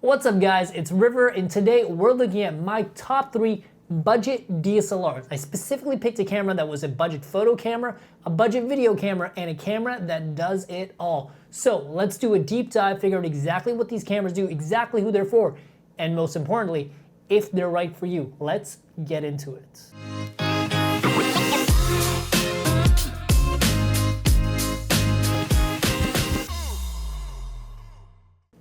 What's up guys, it's River, and today we're looking at my top 3 budget DSLRs. I specifically picked a camera that was a budget photo camera, a budget video camera, and a camera that does it all. So let's do a deep dive, figure out exactly what these cameras do, exactly who they're for, and most importantly, if they're right for you. Let's get into it.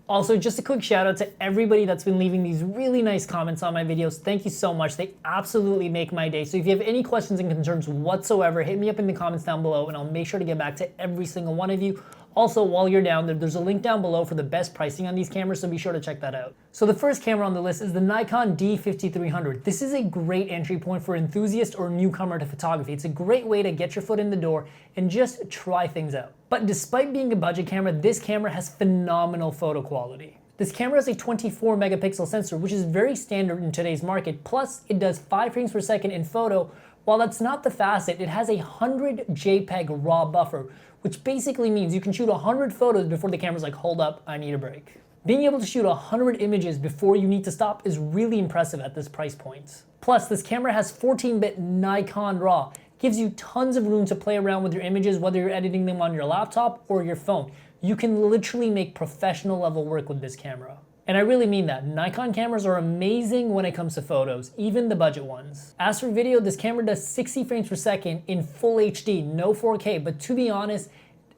Also, just a quick shout out to everybody that's been leaving these really nice comments on my videos. Thank you so much. They absolutely make my day. So if you have any questions and concerns whatsoever, hit me up in the comments down below and I'll make sure to get back to every single one of you. Also, while you're down there, there's a link down below for the best pricing on these cameras, so be sure to check that out. So the first camera on the list is the Nikon D5300. This is a great entry point for enthusiast or newcomer to photography. It's a great way to get your foot in the door and just try things out. But despite being a budget camera, this camera has phenomenal photo quality. This camera has a 24 megapixel sensor, which is very standard in today's market. Plus, it does 5 frames per second in photo. While that's not the fastest, it has a 100 JPEG raw buffer, which basically means you can shoot 100 photos before the camera's like, hold up, I need a break. Being able to shoot 100 images before you need to stop is really impressive at this price point. Plus, this camera has 14-bit Nikon RAW. Gives you tons of room to play around with your images, whether you're editing them on your laptop or your phone. You can literally make professional level work with this camera. And I really mean that. Nikon cameras are amazing when it comes to photos, even the budget ones. As for video, this camera does 60 frames per second in full HD, no 4K, but to be honest,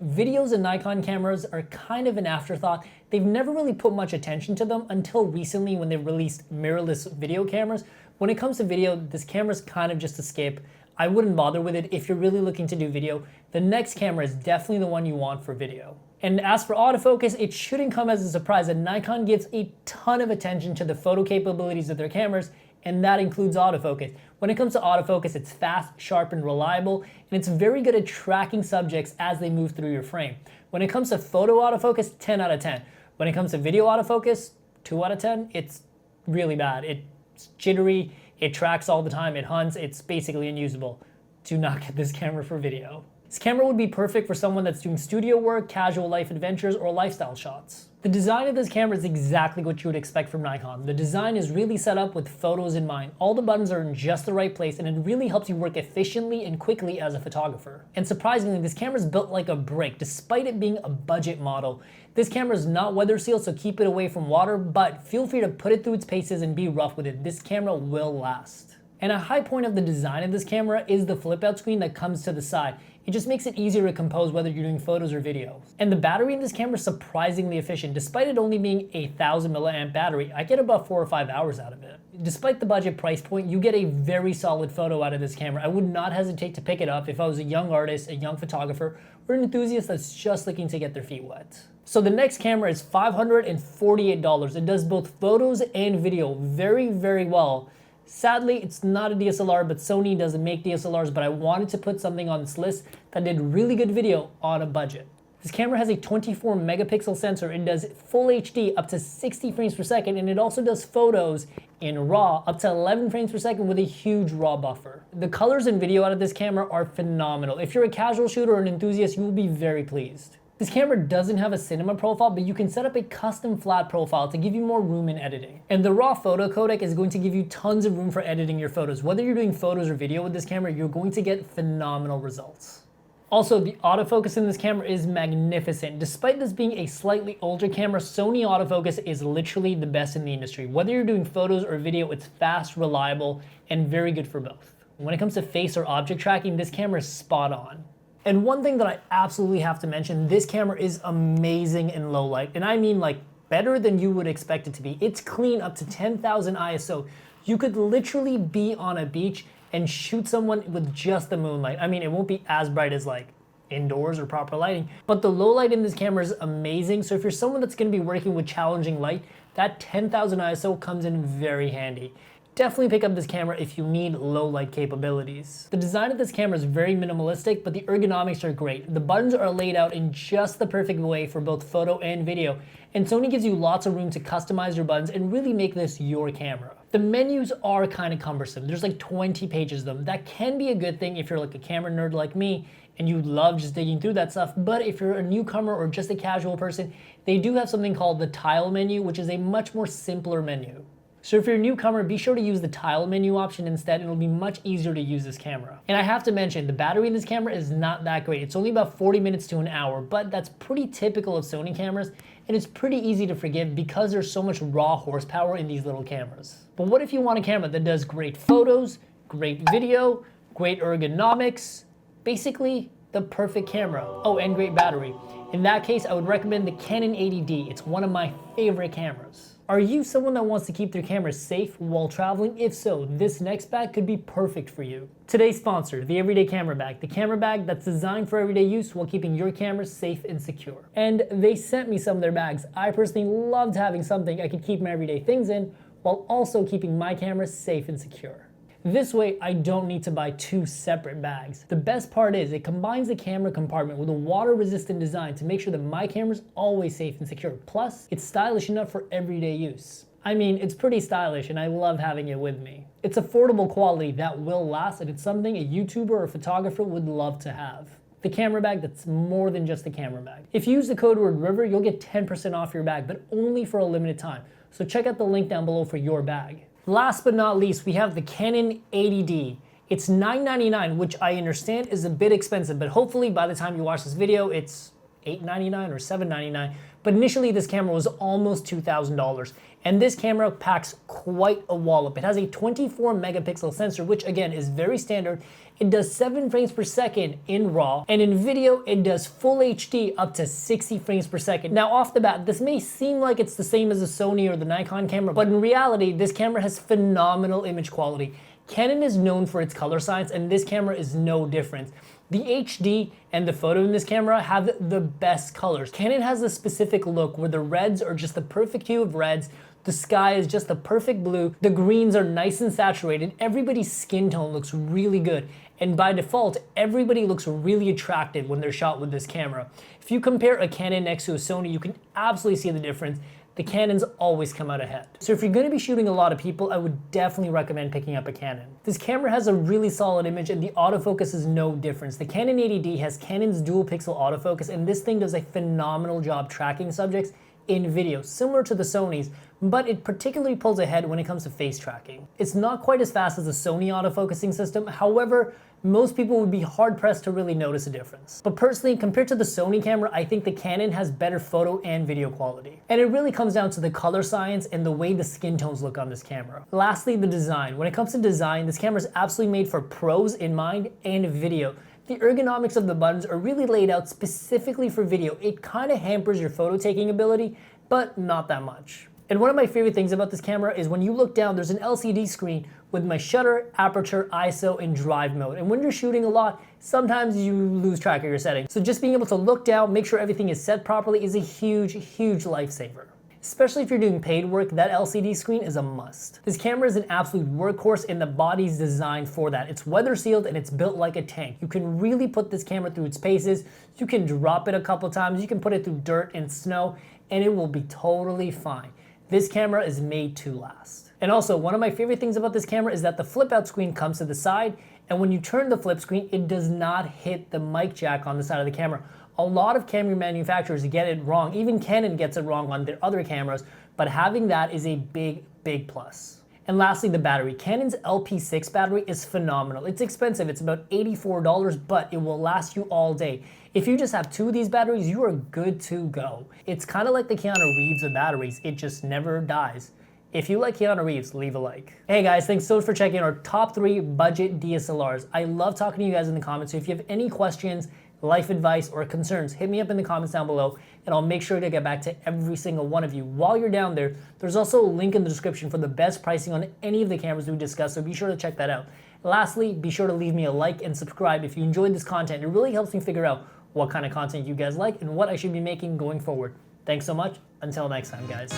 videos in Nikon cameras are kind of an afterthought. They've never really put much attention to them until recently when they've released mirrorless video cameras. When it comes to video, this camera's kind of just a skip. I wouldn't bother with it if you're really looking to do video. The next camera is definitely the one you want for video. And as for autofocus, it shouldn't come as a surprise that Nikon gives a ton of attention to the photo capabilities of their cameras, and that includes autofocus. When it comes to autofocus, it's fast, sharp, and reliable, and it's very good at tracking subjects as they move through your frame. When it comes to photo autofocus, 10 out of 10. When it comes to video autofocus, 2 out of 10. It's really bad. It's jittery, it tracks all the time, it hunts, it's basically unusable. Do not get this camera for video. This camera would be perfect for someone that's doing studio work, casual life adventures, or lifestyle shots. The design of this camera is exactly what you would expect from Nikon. The design is really set up with photos in mind. All the buttons are in just the right place and it really helps you work efficiently and quickly as a photographer. And surprisingly, this camera is built like a brick. Despite it being a budget model, this camera is not weather sealed, so keep it away from water, but feel free to put it through its paces and be rough with it. This camera will last. And a high point of the design of this camera is the flip out screen that comes to the side. It just makes it easier to compose whether you're doing photos or videos. And the battery in this camera is surprisingly efficient. Despite it only being a 1000 milliamp battery, I get about 4 or 5 hours out of it. Despite the budget price point, you get a very solid photo out of this camera. I would not hesitate to pick it up if I was a young artist, a young photographer, or an enthusiast that's just looking to get their feet wet. So the next camera is $548. It does both photos and video very, very well. Sadly, it's not a DSLR, but Sony doesn't make DSLRs, but I wanted to put something on this list that did really good video on a budget. This camera has a 24 megapixel sensor. It does full HD up to 60 frames per second, and it also does photos in RAW up to 11 frames per second with a huge RAW buffer. The colors and video out of this camera are phenomenal. If you're a casual shooter or an enthusiast, you will be very pleased. This camera doesn't have a cinema profile, but you can set up a custom flat profile to give you more room in editing. And the raw photo codec is going to give you tons of room for editing your photos. Whether you're doing photos or video with this camera, you're going to get phenomenal results. Also, the autofocus in this camera is magnificent. Despite this being a slightly older camera, Sony autofocus is literally the best in the industry. Whether you're doing photos or video, it's fast, reliable, and very good for both. When it comes to face or object tracking, this camera is spot on. And one thing that I absolutely have to mention, this camera is amazing in low light. And I mean like better than you would expect it to be. It's clean up to 10,000 ISO. You could literally be on a beach and shoot someone with just the moonlight. I mean, it won't be as bright as like indoors or proper lighting, but the low light in this camera is amazing. So if you're someone that's gonna be working with challenging light, that 10,000 ISO comes in very handy. definitely pick up this camera if you need low light capabilities. The design of this camera is very minimalistic, but the ergonomics are great. The buttons are laid out in just the perfect way for both photo and video, and Sony gives you lots of room to customize your buttons and really make this your camera. The menus are kind of cumbersome. There's like 20 pages of them. That can be a good thing if you're like a camera nerd like me and you love just digging through that stuff, but if you're a newcomer or just a casual person, they do have something called the tile menu, which is a much more simpler menu. So if you're a newcomer, be sure to use the tile menu option instead, and it'll be much easier to use this camera. And I have to mention, the battery in this camera is not that great. It's only about 40 minutes to an hour, but that's pretty typical of Sony cameras, and it's pretty easy to forgive because there's so much raw horsepower in these little cameras. But what if you want a camera that does great photos, great video, great ergonomics, basically the perfect camera. Oh, and great battery. In that case, I would recommend the Canon 80D. It's one of my favorite cameras. Are you someone that wants to keep their camera safe while traveling? If so, this next bag could be perfect for you. Today's sponsor, the Everyday Camera Bag. The camera bag that's designed for everyday use while keeping your camera safe and secure. And they sent me some of their bags. I personally loved having something I could keep my everyday things in while also keeping my camera safe and secure. This way, I don't need to buy two separate bags. The best part is it combines the camera compartment with a water-resistant design to make sure that my camera is always safe and secure. Plus, it's stylish enough for everyday use. I mean, it's pretty stylish and I love having it with me. It's affordable quality that will last, and it's something a YouTuber or photographer would love to have. The camera bag that's more than just a camera bag. If you use the code word RIVER, you'll get 10% off your bag, but only for a limited time. So check out the link down below for your bag. Last but not least, we have the Canon 80D. It's $999, which I understand is a bit expensive, but hopefully by the time you watch this video, it's $899 or $799. But initially this camera was almost $2,000. And this camera packs quite a wallop. It has a 24 megapixel sensor, which again is very standard. It does 7 frames per second in RAW, and in video it does full HD up to 60 frames per second. Now off the bat, this may seem like it's the same as the Sony or the Nikon camera, but in reality, this camera has phenomenal image quality. Canon is known for its color science, and this camera is no different. The HD and the photo in this camera have the best colors. Canon has a specific look where the reds are just the perfect hue of reds, the sky is just the perfect blue, the greens are nice and saturated, everybody's skin tone looks really good, and by default, everybody looks really attractive when they're shot with this camera. If you compare a Canon next to a Sony, you can absolutely see the difference. The Canons always come out ahead. So if you're gonna be shooting a lot of people, I would definitely recommend picking up a Canon. This camera has a really solid image and the autofocus is no difference. The Canon 80D has Canon's dual pixel autofocus, and this thing does a phenomenal job tracking subjects in video, similar to the Sonys, but it particularly pulls ahead when it comes to face tracking. It's not quite as fast as the Sony autofocusing system, however, most people would be hard-pressed to really notice a difference. But personally, compared to the Sony camera, I think the Canon has better photo and video quality. And it really comes down to the color science and the way the skin tones look on this camera. Lastly, the design. When it comes to design, this camera is absolutely made for pros in mind and video. The ergonomics of the buttons are really laid out specifically for video. It kind of hampers your photo taking ability, but not that much. And one of my favorite things about this camera is when you look down, there's an LCD screen with my shutter, aperture, ISO, and drive mode. And when you're shooting a lot, sometimes you lose track of your settings. So just being able to look down, make sure everything is set properly is a huge, huge lifesaver. Especially if you're doing paid work, that LCD screen is a must. This camera is an absolute workhorse and the body's designed for that. It's weather sealed and it's built like a tank. You can really put this camera through its paces. You can drop it a couple times, you can put it through dirt and snow, and it will be totally fine. This camera is made to last. And also, one of my favorite things about this camera is that the flip out screen comes to the side, and when you turn the flip screen, it does not hit the mic jack on the side of the camera. A lot of camera manufacturers get it wrong. Even Canon gets it wrong on their other cameras, but having that is a big, big plus. And lastly, the battery. Canon's LP6 battery is phenomenal. It's expensive, it's about $84, but it will last you all day. If you just have 2 of these batteries, you are good to go. It's kind of like the Keanu Reeves of batteries, it just never dies. If you like Keanu Reeves, leave a like. Hey guys, thanks so much for checking our top 3 budget DSLRs. I love talking to you guys in the comments, so if you have any questions, life advice, or concerns, hit me up in the comments down below, and I'll make sure to get back to every single one of you. While you're down there, there's also a link in the description for the best pricing on any of the cameras we discussed, so be sure to check that out. Lastly, be sure to leave me a like and subscribe if you enjoyed this content. It really helps me figure out what kind of content you guys like and what I should be making going forward. Thanks so much. Until next time, guys.